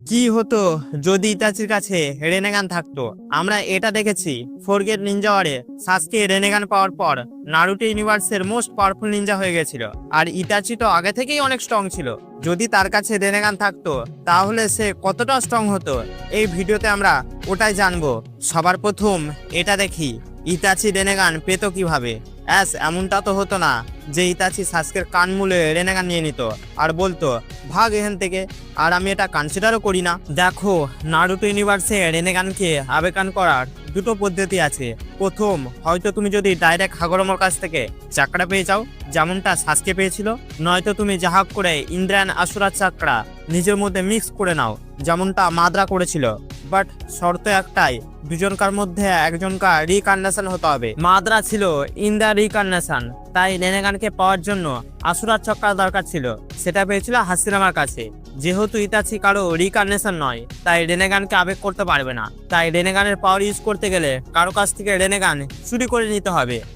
কি হতো যদি ইতাচির কাছে রেনেগান থাকতো? আমরা এটা দেখেছি ফোরগেট নিনজা ওয়ারে সাসকে রেনেগান পাওয়ার পর নারুটো ইউনিভার্সের মোস্ট পাওয়ারফুল নিনজা হয়ে গেছিল। আর ইতাচি তো আগে থেকেই অনেক স্ট্রং ছিল। যদি তার কাছে রেনেগান থাকতো তাহলে সে কতটা স্ট্রং হতো, এই ভিডিওতে আমরা ওটাই জানবো। সবার প্রথম এটা দেখি ইতাচি রেনেগান পেতো কিভাবে। এমনটা তো হতো না যে ইতাচি সাসকের কান মুলে রেনেগান নিয়ে নিত আর বলতো ভাগ এখান থেকে। আর আমি এটা কনসিডারও করি না। দেখো, নারুটো ইউনিভার্সে রেনেগানকে আবেকান করার দুটো পদ্ধতি আছে। প্রথম, হয়তো তুমি যদি ডাইরেক্ট হাগরমোর কাছ থেকে চাকরা পেয়ে যাও, যেমনটা সাসকে পেয়েছিল, নয়তো তুমি জাহাক করে ইন্দ্রায়ণ আসুরা চাকরা নিজের মধ্যে মিক্স করে নাও, যেমনটা মাদ্রা করেছিল। বাট শর্ত একটাই, দুজনকার মধ্যে একজনকার রিকার্নেশন হতে হবে। মাদ্রা ছিল ইন্দ্রা রিকার্নেশন, তাই রেনেগানকে পাওয়ার জন্য আসুরার চক্র দরকার ছিল। সেটা পেয়েছিল হাসিরামার কাছে। যেহেতু ইতাচি কারো রিকার্নেশন নয়, তাই রেনেগানকে আবেগ করতে পারবে না। তাই রেনেগানের পাওয়ার ইউজ করতে গেলে কারো কাছ থেকে রেনেগান চুরি করে নিতে হবে।